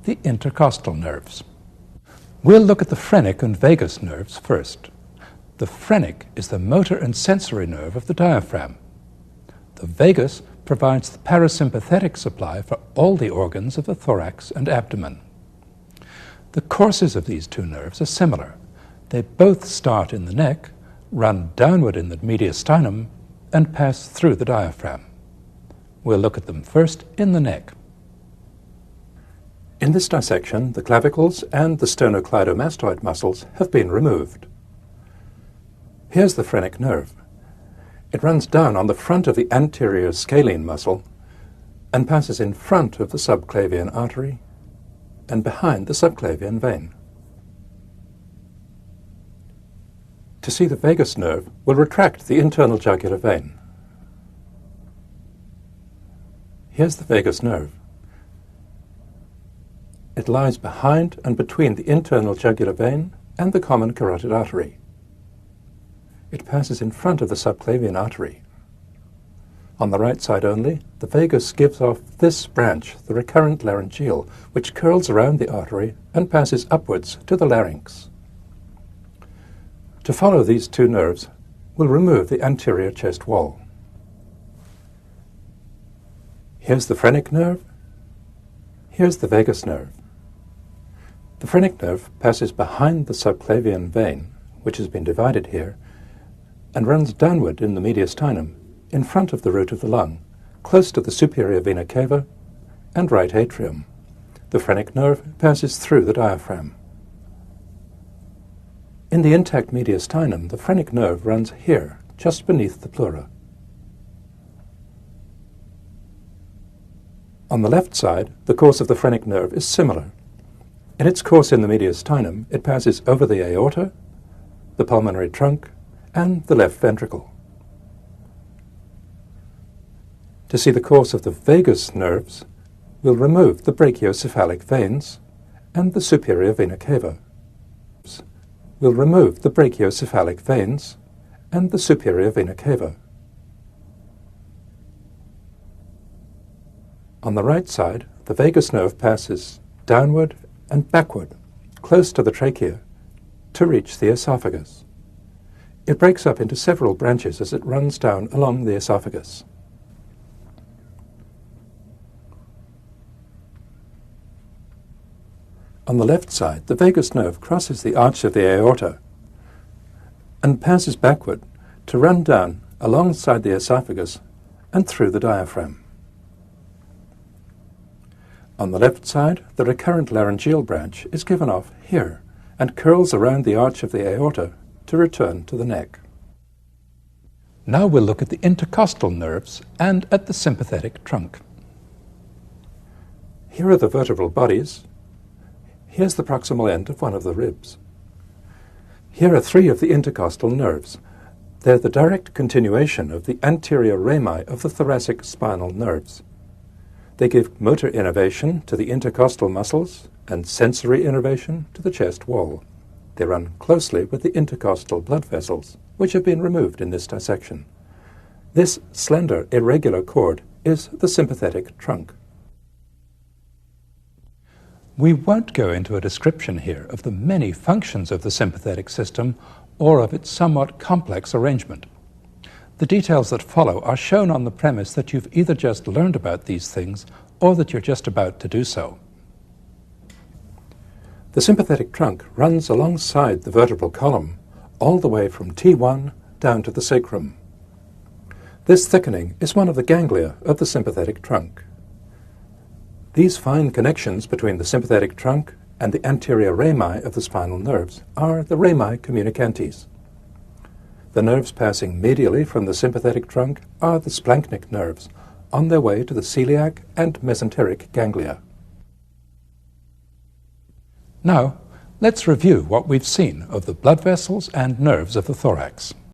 the intercostal nerves. We'll look at the phrenic and vagus nerves first. The phrenic is the motor and sensory nerve of the diaphragm. The vagus provides the parasympathetic supply for all the organs of the thorax and abdomen. The courses of these two nerves are similar. They both start in the neck, run downward in the mediastinum, and pass through the diaphragm. We'll look at them first in the neck. In this dissection, the clavicles and the sternocleidomastoid muscles have been removed. Here's the phrenic nerve. It runs down on the front of the anterior scalene muscle and passes in front of the subclavian artery and behind the subclavian vein. To see the vagus nerve, we'll retract the internal jugular vein. Here's the vagus nerve. It lies behind and between the internal jugular vein and the common carotid artery. It passes in front of the subclavian artery. On the right side only, the vagus gives off this branch, the recurrent laryngeal, which curls around the artery and passes upwards to the larynx. To follow these two nerves, we'll remove the anterior chest wall. Here's the phrenic nerve. Here's the vagus nerve. The phrenic nerve passes behind the subclavian vein, which has been divided here, and runs downward in the mediastinum, in front of the root of the lung, close to the superior vena cava and right atrium. The phrenic nerve passes through the diaphragm. In the intact mediastinum, the phrenic nerve runs here, just beneath the pleura. On the left side, the course of the phrenic nerve is similar. In its course in the mediastinum, it passes over the aorta, the pulmonary trunk, and the left ventricle. To see the course of the vagus nerves, we'll remove the brachiocephalic veins and the superior vena cava. We'll remove the brachiocephalic veins and the superior vena cava. On the right side, the vagus nerve passes downward and backward, close to the trachea, to reach the esophagus. It breaks up into several branches as it runs down along the esophagus. On the left side, the vagus nerve crosses the arch of the aorta and passes backward to run down alongside the esophagus and through the diaphragm. On the left side, the recurrent laryngeal branch is given off here and curls around the arch of the aorta to return to the neck. Now we'll look at the intercostal nerves and at the sympathetic trunk. Here are the vertebral bodies. Here's the proximal end of one of the ribs. Here are three of the intercostal nerves. They're the direct continuation of the anterior rami of the thoracic spinal nerves. They give motor innervation to the intercostal muscles and sensory innervation to the chest wall. They run closely with the intercostal blood vessels, which have been removed in this dissection. This slender, irregular cord is the sympathetic trunk. We won't go into a description here of the many functions of the sympathetic system or of its somewhat complex arrangement. The details that follow are shown on the premise that you've either just learned about these things or that you're just about to do so. The sympathetic trunk runs alongside the vertebral column all the way from T1 down to the sacrum. This thickening is one of the ganglia of the sympathetic trunk. These fine connections between the sympathetic trunk and the anterior rami of the spinal nerves are the rami communicantes. The nerves passing medially from the sympathetic trunk are the splanchnic nerves, on their way to the celiac and mesenteric ganglia. Now, let's review what we've seen of the blood vessels and nerves of the thorax.